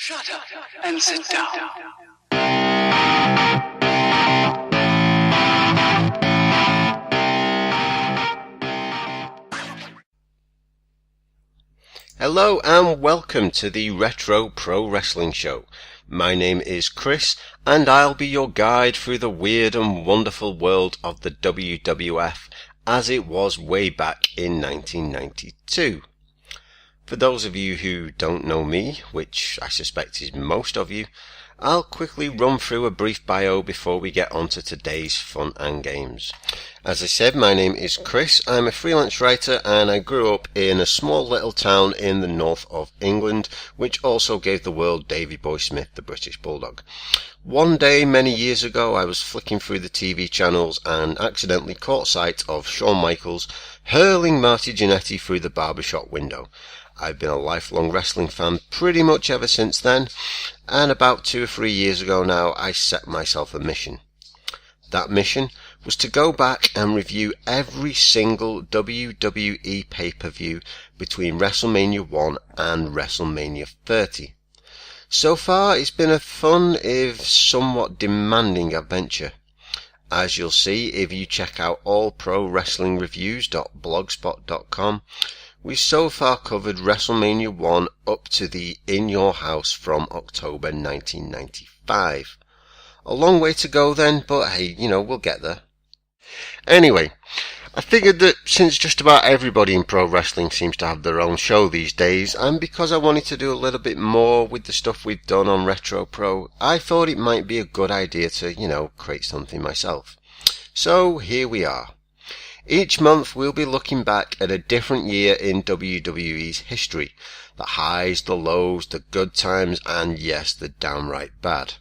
Shut up and sit down. Hello and welcome to the Retro Pro Wrestling Show. My name is Chris and I'll be your guide through the weird and wonderful world of the WWF as it was way back in 1992. For those of you who don't know me, which I suspect is most of you, I'll quickly run through a brief bio before we get on to today's fun and games. As I said, my name is Chris. I'm a freelance writer and I grew up in a small little town in the north of England, which also gave the world Davy Boy Smith, the British Bulldog. One day, many years ago, I was flicking through the TV channels and accidentally caught sight of Shawn Michaels hurling Marty Jannetty through the barbershop window. I've been a lifelong wrestling fan pretty much ever since then, and about 2 or 3 years ago now, I set myself a mission. That mission was to go back and review every single WWE pay-per-view between WrestleMania 1 and WrestleMania 30. So far, it's been a fun, if somewhat demanding adventure. As you'll see if you check out allprowrestlingreviews.blogspot.com, we've so far covered WrestleMania 1 up to the In Your House from October 1995. A long way to go then, but hey, we'll get there. Anyway, I figured that since just about everybody in pro wrestling seems to have their own show these days, and because I wanted to do a little bit more with the stuff we've done on Retro Pro, I thought it might be a good idea to, create something myself. So here we are. Each month we'll be looking back at a different year in WWE's history. The highs, the lows, the good times, and yes, the downright bad.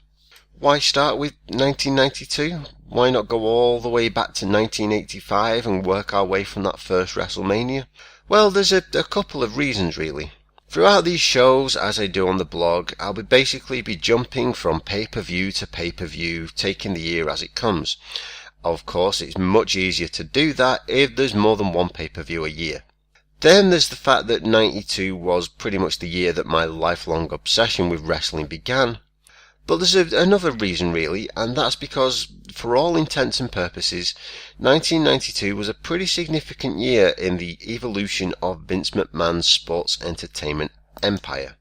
Why start with 1992? Why not go all the way back to 1985 and work our way from that first WrestleMania? Well, there's a couple of reasons really. Throughout these shows, as I do on the blog, I'll basically be jumping from pay-per-view to pay-per-view, taking the year as it comes. Of course, it's much easier to do that if there's more than one pay-per-view a year. Then there's the fact that 92 was pretty much the year that my lifelong obsession with wrestling began. But there's another reason really, and that's because, for all intents and purposes, 1992 was a pretty significant year in the evolution of Vince McMahon's sports entertainment empire.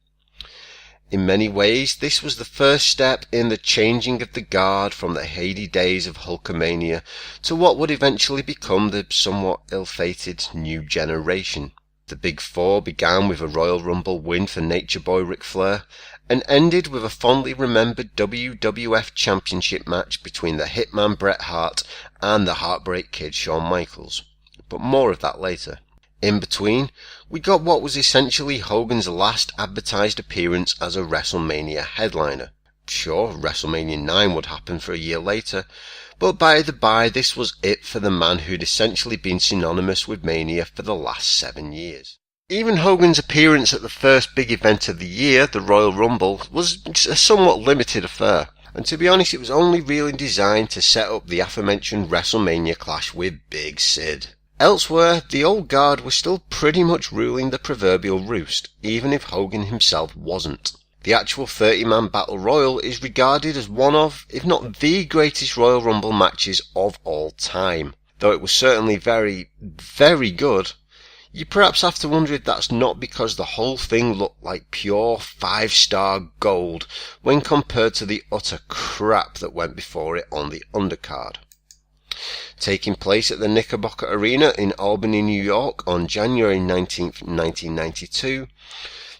In many ways, this was the first step in the changing of the guard from the heady days of Hulkamania to what would eventually become the somewhat ill-fated new generation. The Big Four began with a Royal Rumble win for Nature Boy Ric Flair and ended with a fondly remembered WWF Championship match between the Hitman Bret Hart and the Heartbreak Kid Shawn Michaels. But more of that later. In between, we got what was essentially Hogan's last advertised appearance as a WrestleMania headliner. Sure, WrestleMania 9 would happen for a year later, but by the by, this was it for the man who'd essentially been synonymous with Mania for the last 7 years. Even Hogan's appearance at the first big event of the year, the Royal Rumble, was a somewhat limited affair. And to be honest, it was only really designed to set up the aforementioned WrestleMania clash with Big Sid. Elsewhere, the old guard was still pretty much ruling the proverbial roost, even if Hogan himself wasn't. The actual 30-man Battle Royal is regarded as one of, if not the greatest Royal Rumble matches of all time. Though it was certainly very, very good, you perhaps have to wonder if that's not because the whole thing looked like pure 5-star gold when compared to the utter crap that went before it on the undercard. Taking place at the Knickerbocker Arena in Albany, New York on January 19th, 1992,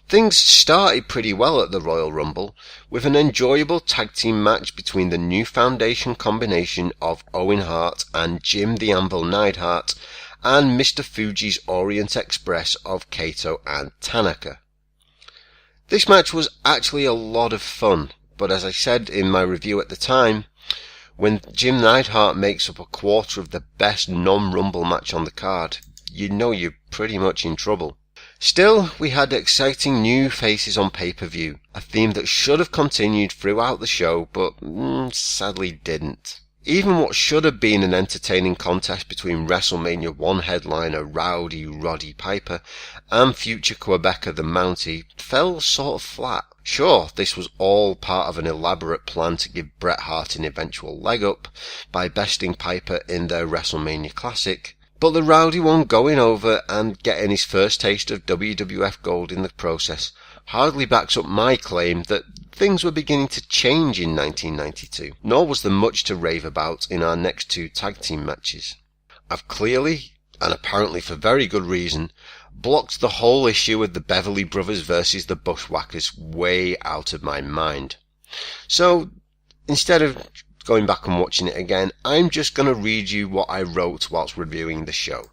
things started pretty well at the Royal Rumble with an enjoyable tag team match between the New Foundation combination of Owen Hart and Jim the Anvil Neidhart and Mr. Fuji's Orient Express of Kato and Tanaka. This match was actually a lot of fun, but as I said in my review at the time, when Jim Neidhart makes up a quarter of the best non-Rumble match on the card, you know you're pretty much in trouble. Still, we had exciting new faces on pay-per-view, a theme that should have continued throughout the show, but sadly didn't. Even what should have been an entertaining contest between WrestleMania 1 headliner Rowdy Roddy Piper and future Quebecer the Mountie fell sort of flat. Sure, this was all part of an elaborate plan to give Bret Hart an eventual leg up by besting Piper in their WrestleMania Classic, but the Rowdy one going over and getting his first taste of WWF gold in the process hardly backs up my claim that things were beginning to change in 1992, nor was there much to rave about in our next two tag team matches. I've clearly, and apparently for very good reason, blocked the whole issue of the Beverly Brothers versus the Bushwhackers way out of my mind. So, instead of going back and watching it again, I'm just going to read you what I wrote whilst reviewing the show.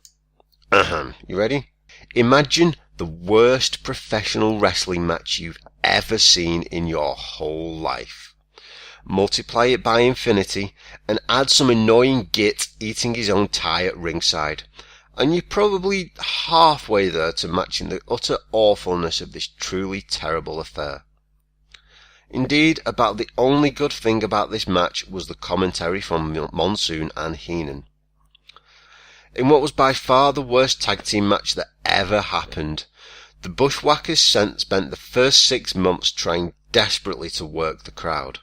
You ready? Imagine the worst professional wrestling match you've ever seen in your whole life. Multiply it by infinity and add some annoying git eating his own tie at ringside, and you're probably halfway there to matching the utter awfulness of this truly terrible affair. Indeed, about the only good thing about this match was the commentary from Monsoon and Heenan. In what was by far the worst tag team match that ever happened, the Bushwhackers spent the first 6 months trying desperately to work the crowd.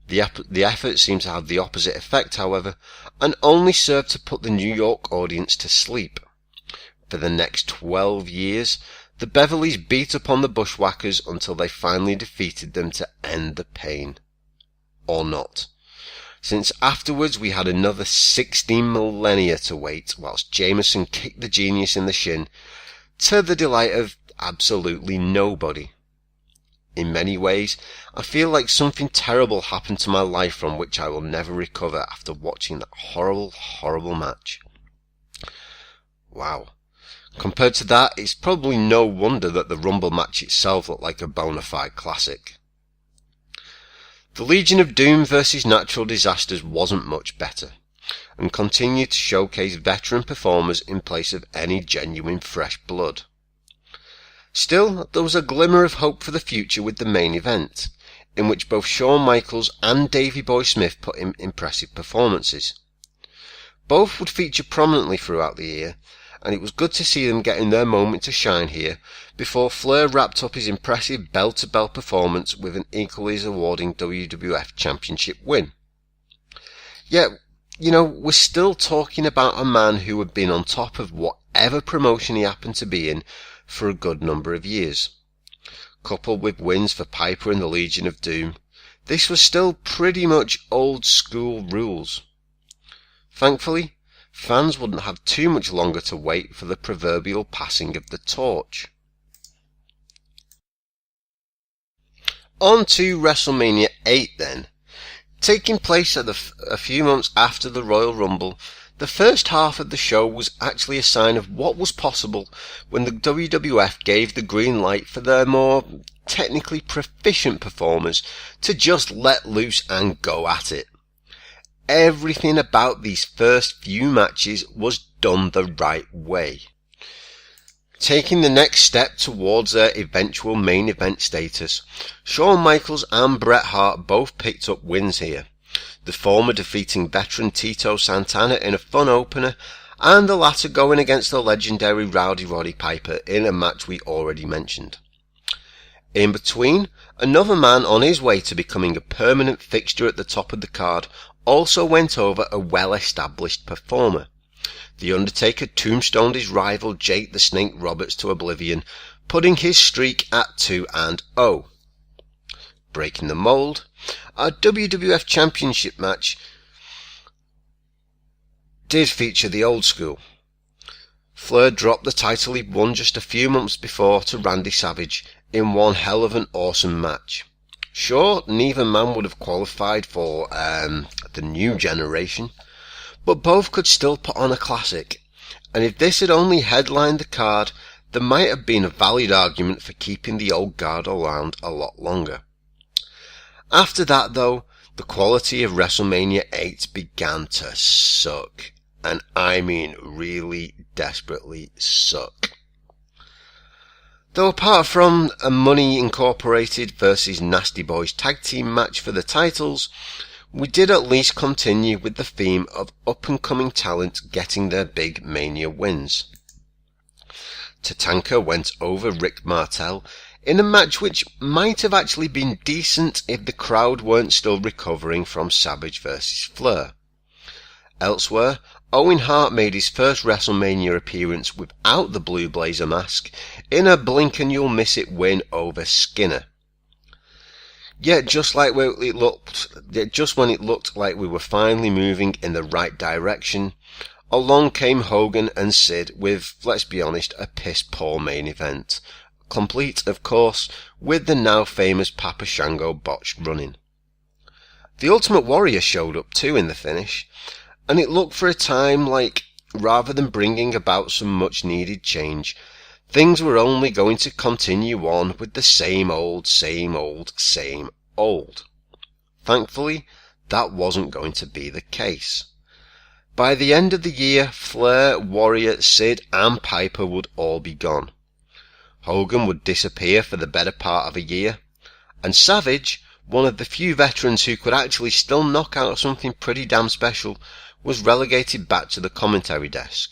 The effort seemed to have the opposite effect, however, and only served to put the New York audience to sleep. For the next 12 years, the Beverleys beat upon the Bushwhackers until they finally defeated them to end the pain. Or not, since afterwards we had another 16 millennia to wait whilst Jameson kicked the genius in the shin, to the delight of absolutely nobody. In many ways, I feel like something terrible happened to my life from which I will never recover after watching that horrible, horrible match. Wow. Compared to that, it's probably no wonder that the Rumble match itself looked like a bona fide classic. The Legion of Doom versus Natural Disasters wasn't much better, and continued to showcase veteran performers in place of any genuine fresh blood. Still, there was a glimmer of hope for the future with the main event, in which both Shawn Michaels and Davey Boy Smith put in impressive performances. Both would feature prominently throughout the year, and it was good to see them getting their moment to shine here, before Flair wrapped up his impressive bell-to-bell performance with an equally as awarding WWF Championship win. Yet, we're still talking about a man who had been on top of whatever promotion he happened to be in for a good number of years. Coupled with wins for Piper and the Legion of Doom, this was still pretty much old school rules. Thankfully, fans wouldn't have too much longer to wait for the proverbial passing of the torch. On to WrestleMania 8 then. Taking place at a few months after the Royal Rumble, the first half of the show was actually a sign of what was possible when the WWF gave the green light for their more technically proficient performers to just let loose and go at it. Everything about these first few matches was done the right way. Taking the next step towards their eventual main event status, Shawn Michaels and Bret Hart both picked up wins here, the former defeating veteran Tito Santana in a fun opener, and the latter going against the legendary Rowdy Roddy Piper in a match we already mentioned. In between, another man on his way to becoming a permanent fixture at the top of the card also went over a well-established performer. The Undertaker tombstoned his rival Jake the Snake Roberts to oblivion, putting his streak at 2-0. Breaking the mould, our WWF Championship match did feature the old school. Flair dropped the title he won just a few months before to Randy Savage in one hell of an awesome match. Sure, neither man would have qualified for the new generation, but both could still put on a classic, and if this had only headlined the card, there might have been a valid argument for keeping the old guard around a lot longer. After that, though, the quality of WrestleMania 8 began to suck, and I mean really desperately suck. Though apart from a Money Incorporated versus Nasty Boys tag team match for the titles, we did at least continue with the theme of up-and-coming talent getting their big Mania wins. Tatanka went over Rick Martel in a match which might have actually been decent if the crowd weren't still recovering from Savage vs. Flair. Elsewhere, Owen Hart made his first WrestleMania appearance without the Blue Blazer mask in a blink and you'll miss it win over Skinner. Yet just when it looked like we were finally moving in the right direction, along came Hogan and Sid with, let's be honest, a piss-poor main event, complete, of course, with the now famous Papa Shango botched running. The Ultimate Warrior showed up too in the finish, and it looked for a time like, rather than bringing about some much-needed change, things were only going to continue on with the same old. Thankfully, that wasn't going to be the case. By the end of the year, Flair, Warrior, Sid and Piper would all be gone. Hogan would disappear for the better part of a year, and Savage, one of the few veterans who could actually still knock out something pretty damn special, was relegated back to the commentary desk.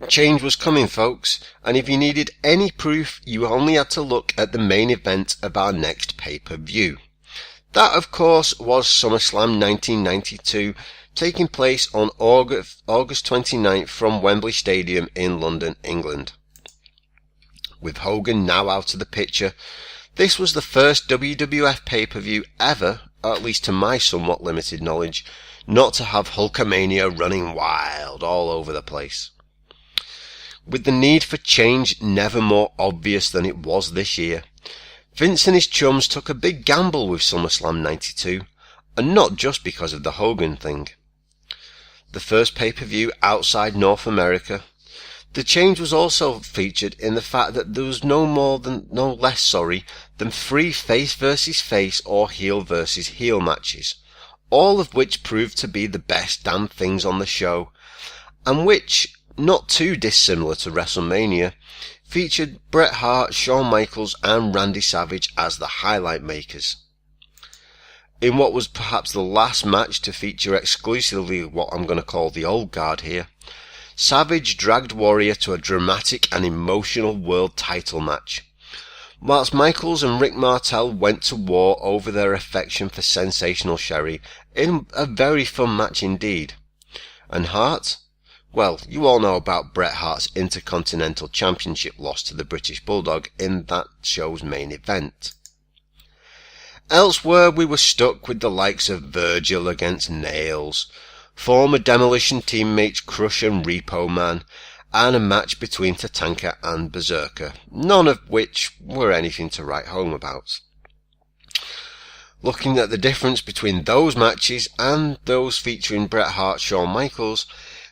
Change was coming, folks, and if you needed any proof, you only had to look at the main event of our next pay-per-view. That, of course, was SummerSlam 1992, taking place on August 29th from Wembley Stadium in London, England. With Hogan now out of the picture, this was the first WWF pay-per-view ever, at least to my somewhat limited knowledge, not to have Hulkamania running wild all over the place. With the need for change never more obvious than it was this year, Vince and his chums took a big gamble with SummerSlam 92, and not just because of the Hogan thing. The first pay-per-view outside North America, the change was also featured in the fact that there was no less than 3 face versus face or heel versus heel matches, all of which proved to be the best damn things on the show, and which, not too dissimilar to WrestleMania, featured Bret Hart, Shawn Michaels and Randy Savage as the highlight makers. In what was perhaps the last match to feature exclusively what I'm going to call the old guard here, Savage dragged Warrior to a dramatic and emotional world title match, whilst Michaels and Rick Martel went to war over their affection for Sensational Sherry in a very fun match indeed. And Hart? Well, you all know about Bret Hart's Intercontinental Championship loss to the British Bulldog in that show's main event. Elsewhere, we were stuck with the likes of Virgil against Nails, former Demolition teammates Crush and Repo Man, and a match between Tatanka and Berserker, none of which were anything to write home about. Looking at the difference between those matches and those featuring Bret Hart, Shawn Michaels,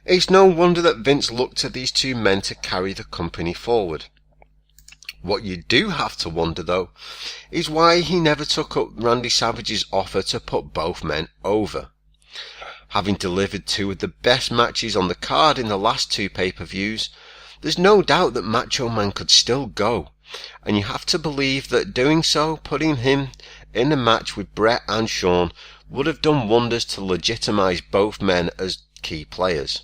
it's no wonder that Vince looked to these two men to carry the company forward. What you do have to wonder, though, is why he never took up Randy Savage's offer to put both men over. Having delivered 2 of the best matches on the card in the last 2 pay-per-views, there's no doubt that Macho Man could still go, and you have to believe that doing so, putting him in a match with Bret and Shawn, would have done wonders to legitimise both men as key players.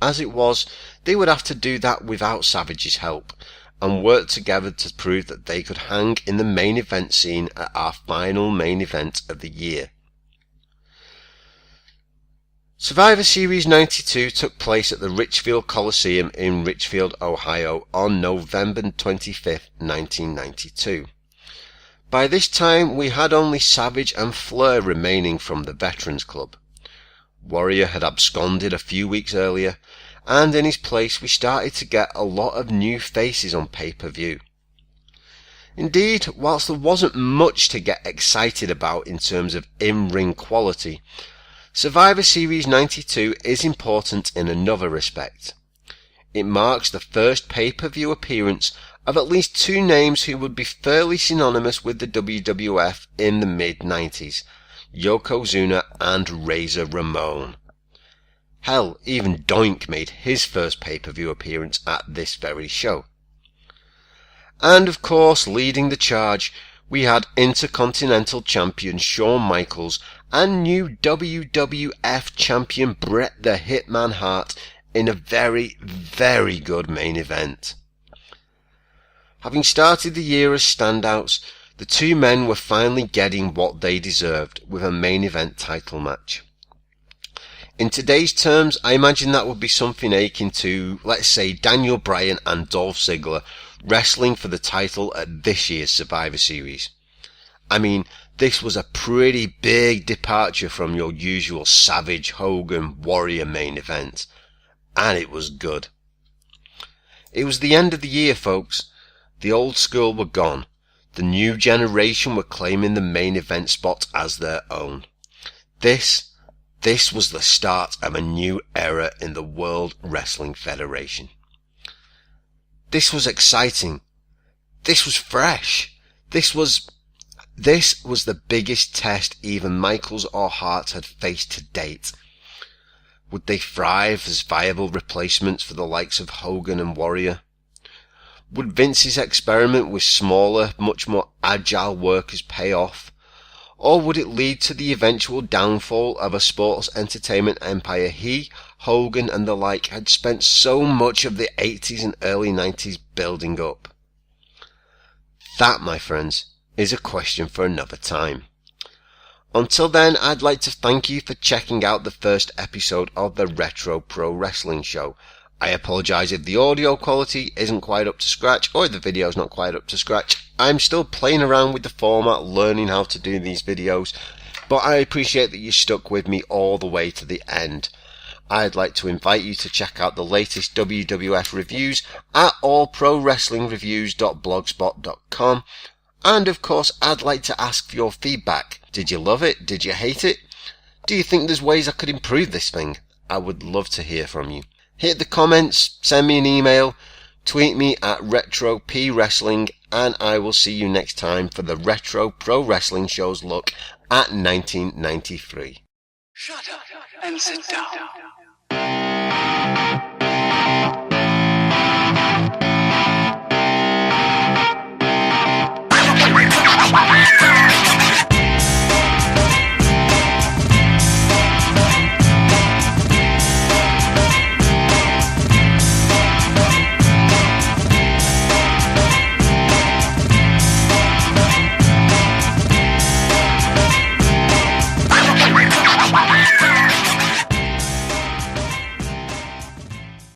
As it was, they would have to do that without Savage's help, and work together to prove that they could hang in the main event scene at our final main event of the year. Survivor Series 92 took place at the Richfield Coliseum in Richfield, Ohio on November 25th, 1992. By this time, we had only Savage and Flair remaining from the Veterans Club. Warrior had absconded a few weeks earlier, and in his place we started to get a lot of new faces on pay-per-view. Indeed, whilst there wasn't much to get excited about in terms of in-ring quality, Survivor Series 92 is important in another respect. It marks the first pay-per-view appearance of at least 2 names who would be fairly synonymous with the WWF in the mid-90s, Yokozuna and Razor Ramon. Hell, even Doink made his first pay-per-view appearance at this very show. And of course, leading the charge we had Intercontinental Champion Shawn Michaels and new WWF Champion Bret the Hitman Hart in a very, very good main event. Having started the year as standouts, the two men were finally getting what they deserved with a main event title match. In today's terms, I imagine that would be something akin to, let's say, Daniel Bryan and Dolph Ziggler wrestling for the title at this year's Survivor Series. I mean, this was a pretty big departure from your usual Savage, Hogan, Warrior main event. And it was good. It was the end of the year, folks. The old school were gone. The new generation were claiming the main event spot as their own. This was the start of a new era in the World Wrestling Federation. This was exciting. This was fresh. This was the biggest test even Michaels or Hart had faced to date. Would they thrive as viable replacements for the likes of Hogan and Warrior? Would Vince's experiment with smaller, much more agile workers pay off? Or would it lead to the eventual downfall of a sports entertainment empire he, Hogan and the like had spent so much of the 80s and early 90s building up? That, my friends, is a question for another time. Until then, I'd like to thank you for checking out the first episode of the Retro Pro Wrestling Show. I apologise if the audio quality isn't quite up to scratch or if the video's not quite up to scratch. I'm still playing around with the format, learning how to do these videos, but I appreciate that you stuck with me all the way to the end. I'd like to invite you to check out the latest WWF reviews at allprowrestlingreviews.blogspot.com. And of course, I'd like to ask for your feedback. Did you love it? Did you hate it? Do you think there's ways I could improve this thing? I would love to hear from you. Hit the comments, send me an email, tweet me at RetroPWrestling, and I will see you next time for the Retro Pro Wrestling Show's look at 1993. Shut up and sit down.